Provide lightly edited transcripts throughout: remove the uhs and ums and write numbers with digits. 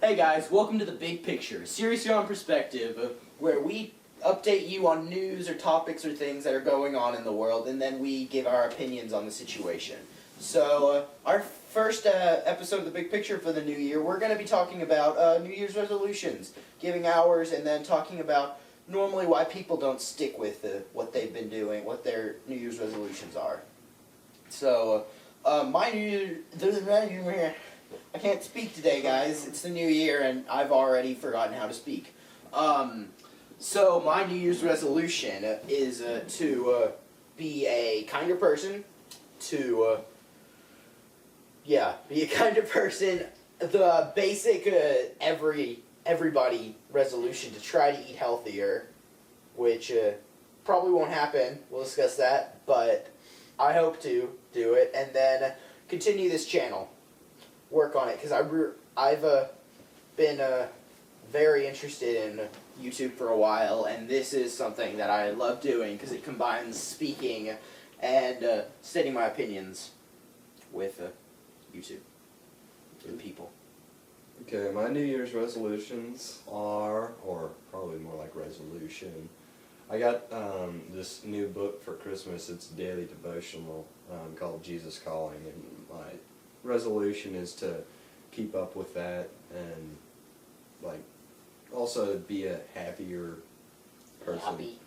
Hey guys, welcome to The Big Picture, a series here on Perspective, where we update you on news or topics or things that are going on in the world, and then we give our opinions on the situation. So, our first episode of The Big Picture for the new year, we're going to be talking about New Year's resolutions, giving ours, and then talking about normally why people don't stick with what they've been doing, what their New Year's resolutions are. So, my New Year's... I can't speak today, guys. It's the new year, and I've already forgotten how to speak. So my New Year's resolution is to be a kinder person. Be a kinder person. The basic everybody resolution to try to eat healthier, which probably won't happen. We'll discuss that, but I hope to do it, and then continue this channel. Work on it, because I've been very interested in YouTube for a while, and this is something that I love doing because it combines speaking and stating my opinions with YouTube and people. Okay, my New Year's resolutions are, or probably more like resolution, I got this new book for Christmas. It's a daily devotional called Jesus Calling, and my resolution is to keep up with that and like also be a happier person. Happy.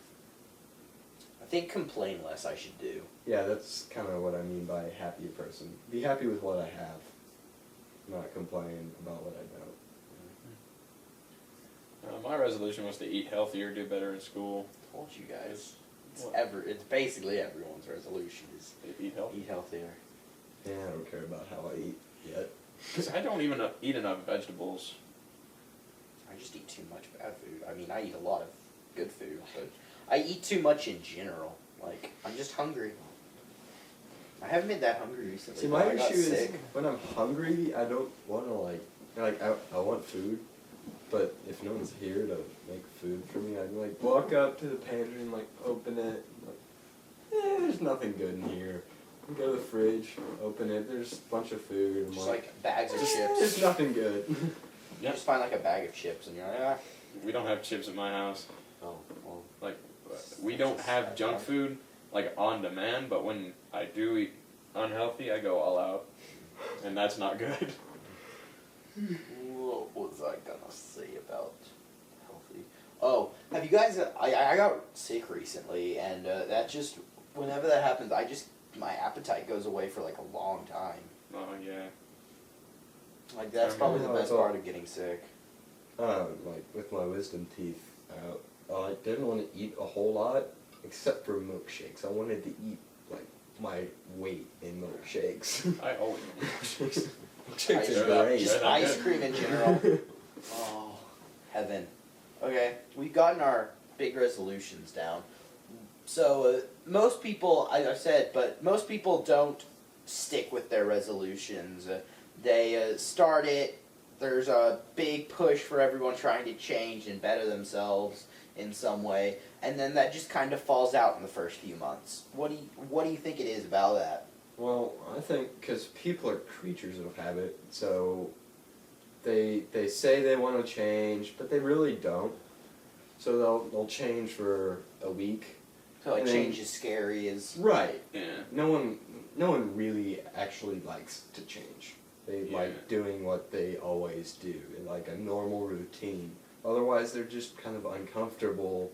I think complain less I should do. Yeah, that's kind of what I mean by a happier person. Be happy with what I have, not complain about what I don't. My resolution was to eat healthier, do better in school. Told you guys. It's basically everyone's resolution is Eat healthy. eat healthier. Yeah, I don't care about how I eat yet. Because I don't even eat enough vegetables. I just eat too much bad food. I mean, I eat a lot of good food, but I eat too much in general. Like, I'm just hungry. I haven't been that hungry recently. See, my I got issue is sick. when I'm hungry, I don't want to I want food, but if no one's here to make food for me, I'd like walk up to the pantry and like open it. And, like, there's nothing good in here. We go to the fridge, open it. There's a bunch of food. I'm Just like bags of chips. There's nothing good. You just find like a bag of chips and you're like, ah. We don't have chips at my house. Oh, well. Like, we don't have junk food, like, on demand, but when I do eat unhealthy, I go all out. And that's not good. What was I gonna say about healthy? Oh, have you guys? I got sick recently, and that just whenever that happens, my appetite goes away for like a long time. Oh, yeah. Like that's probably the best part of getting sick. Like with my wisdom teeth out, I didn't want to eat a whole lot except for milkshakes. I wanted to eat like my weight in milkshakes. I always eat milkshakes. Milkshakes Ice are cream. great. Just ice cream in general. Oh, heaven. Okay, we've gotten our big resolutions down. So most people, I said, but most people don't stick with their resolutions. They start it. There's a big push for everyone trying to change and better themselves in some way, and then that just kind of falls out in the first few months. What do you think it is about that? Well, I think because people are creatures of habit, so they say they want to change, but they really don't. So they'll change for a week. So like and then- change is scary is Right. Yeah. No one really actually likes to change. They like doing what they always do, like a normal routine. Otherwise, they're just kind of uncomfortable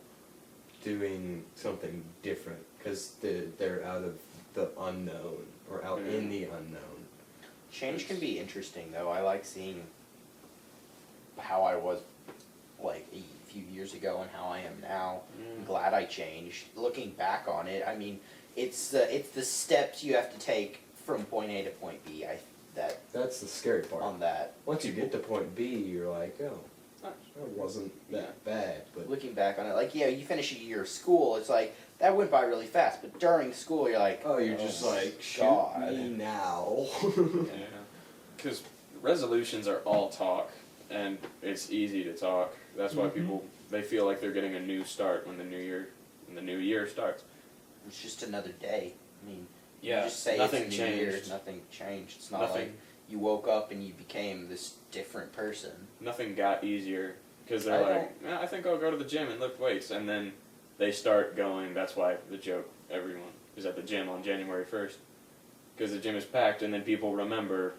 doing something different because they're out of the unknown or out in the unknown. Change can be interesting though. I like seeing how I was like a few years ago and how I am now. I'm glad I changed. Looking back on it, I mean, it's the steps you have to take from point A to point B. That's the scary part. On that. Once you get to point B, you're like, oh, that wasn't that bad. But Looking back on it, like, yeah, you finish a year of school, it's like, that went by really fast, but during school, you're like, oh, you're just like, shoot God. me now. Yeah. Because resolutions are all talk, and it's easy to talk. That's why people, they feel like they're getting a new start when the new year starts. It's just another day. I mean, Yeah, you just say nothing it's a new year, changed. nothing changed. It's not Nothing. like you woke up and you became this different person. Nothing got easier because they're I like, I think I'll go to the gym and lift weights, and then they start going. That's why the joke everyone is at the gym on January 1st, because the gym is packed, and then people remember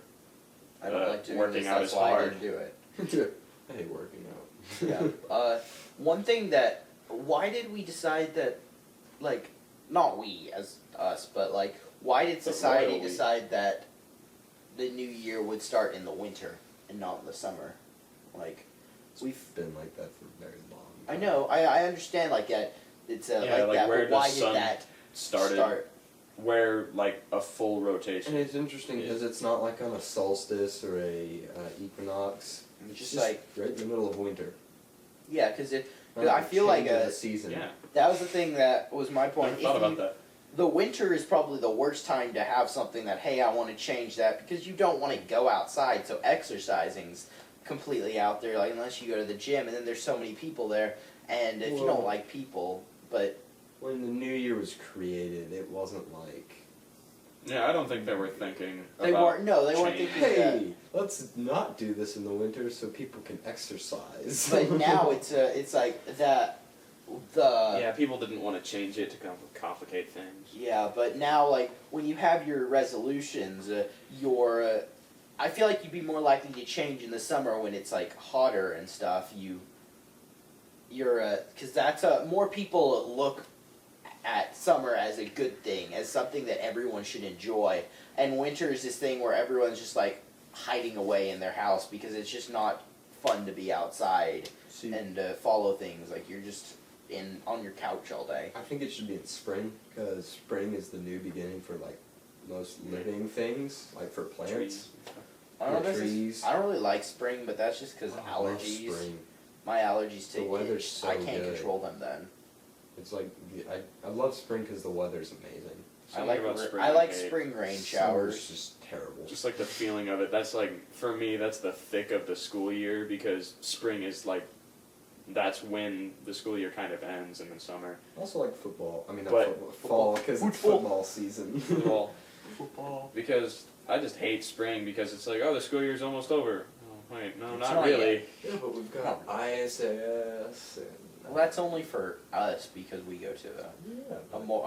I don't like doing working this, out that's is why I hard. didn't do it. I hate working out. Yeah. One thing that, why did we decide that, like, not we as us, but like, why did The society royal we. decide that the new year would start in the winter and not in the summer? Like, we've. Been like that for a very long I time. know. I understand like that. It's Yeah, like like that. where But why does did sun that Started start? where like a full And rotation. it's interesting because it's not like on a solstice or a equinox. It's It's just like, right in the middle of winter. yeah, because it. Not I like feel like change of a- the season. Yeah, That was the thing that was my I point. never thought If about you- that. The winter is probably the worst time to have something that, hey, I want to change that, because you don't want to go outside, so exercising's completely out there, like, unless you go to the gym, and then there's so many people there, and if you don't Well- like people, but When the new year was created, it wasn't like, Yeah, I don't think they were thinking they about weren't, no, they weren't change. thinking that. hey, let's not do this in the winter so people can exercise. But now it's like that, Yeah, people didn't want to change it to complicate things. Yeah, but now, like, when you have your resolutions, I feel like you'd be more likely to change in the summer when it's, like, hotter and stuff. Because that's, more people look at summer as a good thing, as something that everyone should enjoy. And winter is this thing where everyone's just, like, hiding away in their house because it's just not fun to be outside See, and follow things. Like, you're just on your couch all day. I think it should be in spring because spring is the new beginning for like most living things, like for plants. Trees. I don't know Yeah, if this is- trees. I don't really like spring, but that's just because Oh, I love allergies. spring. My allergies The take weather's so I can't good. control them then. It's like I love spring because the weather's amazing. Something about spring I like hate. spring rain Summer's showers. just terrible. Just like the feeling of it. That's like, for me, that's the thick of the school year, because spring is like, that's when the school year kind of ends, and then summer. Also like football. I mean, not But- football. Fall because it's Football. football season. Well, Football. because I just hate spring because it's like, oh, the school year's almost over. Oh, wait, no, It's not not really. Yeah, but we've got ISS and. Well, that's only for us because we go to Yeah.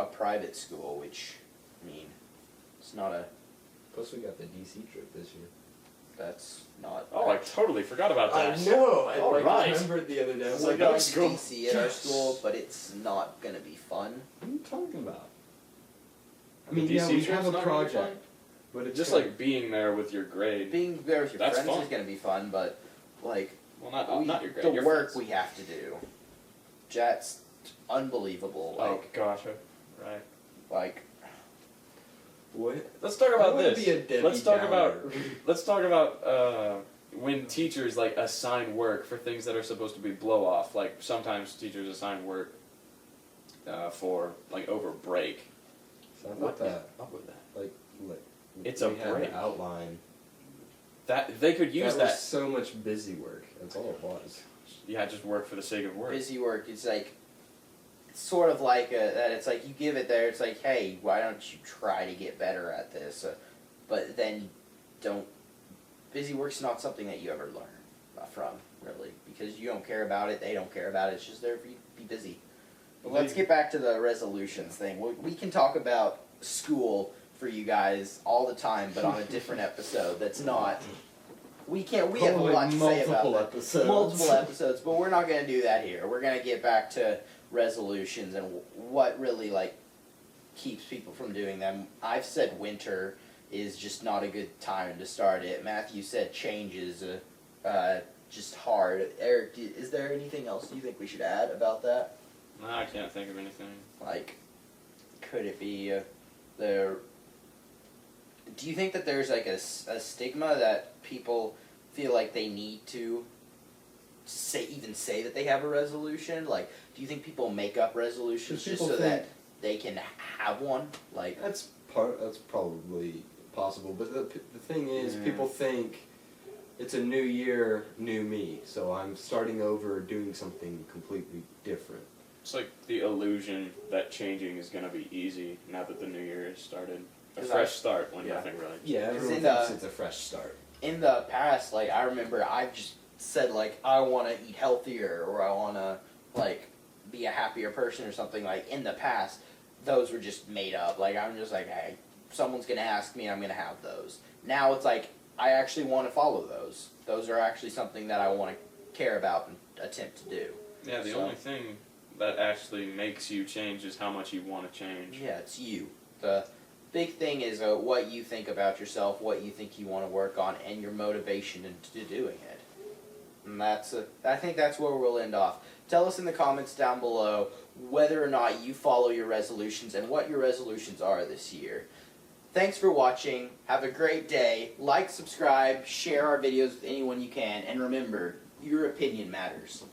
a private school, which, I mean, it's not a. Plus we got the DC trip this year. That's not. Oh, I totally forgot about that. know. I All like, right. remembered the other day. I was We're like, going let's to go. DC at our Yes. school, but it's not gonna be fun. What are you talking about? I The mean, yeah, DC we trip's have a not gonna be project, fun? but it's Just kinda- like being there with your grade. Being there with your That's friends fun. is gonna be fun, but like Well, not your grade. the your work friends. we have to do, that's unbelievable. Oh gosh, right. Like What? Let's talk I about wanna this. be a Debbie Let's talk about Downer. let's talk about when teachers like assign work for things that are supposed to be blow off. Like sometimes teachers assign work for like over break. So I thought What that, up with that? like, It's we a had break. the outline. That they could use that that. was so much busy work. That's all it was. Yeah, just work for the sake of work. busy work, it's like it's sort of like that. It's like you give it there. It's like, hey, why don't you try to get better at this? But then you don't. Busy work's not something that you ever learn from, really, because you don't care about it. They don't care about it. It's just there for you to be busy. But let's get back to the resolutions thing. We can talk about school for you guys all the time, but on a different episode. That's not. We can't. We have a Probably lot to say about multiple that. episodes. Multiple episodes, but we're not going to do that here. We're going to get back to resolutions and what really like keeps people from doing them. I've said winter is just not a good time to start it. Matthew said change is just hard. Eric, is there anything else you think we should add about that? No, I can't think of anything. Like, could it be the? Do you think that there's like a stigma that people feel like they need to say that they have a resolution? Like, do you think people make up resolutions 'Cause just people so that think- they can have one? Like, That's probably possible, but the thing is, Yeah. people think it's a new year, new me. So I'm starting over, doing something completely different. It's like the illusion that changing is gonna be easy now that the new year has started. A 'Cause fresh start when Yeah. nothing really. Yeah, everyone in thinks the- it's a fresh start. In the past, like I remember, I've just said like I want to eat healthier or I want to like be a happier person or something. Like in the past, those were just made up. Like I'm just like, hey, someone's gonna ask me, I'm gonna have those. Now it's like I actually want to follow those. Those are actually something that I want to care about and attempt to do. Yeah, the So- only thing that actually makes you change is how much you want to change. Yeah, it's you. The big thing is what you think about yourself, what you think you want to work on, and your motivation into doing it. And I think that's where we'll end off. Tell us in the comments down below whether or not you follow your resolutions and what your resolutions are this year. Thanks for watching. Have a great day. Like, subscribe, share our videos with anyone you can, and remember, your opinion matters.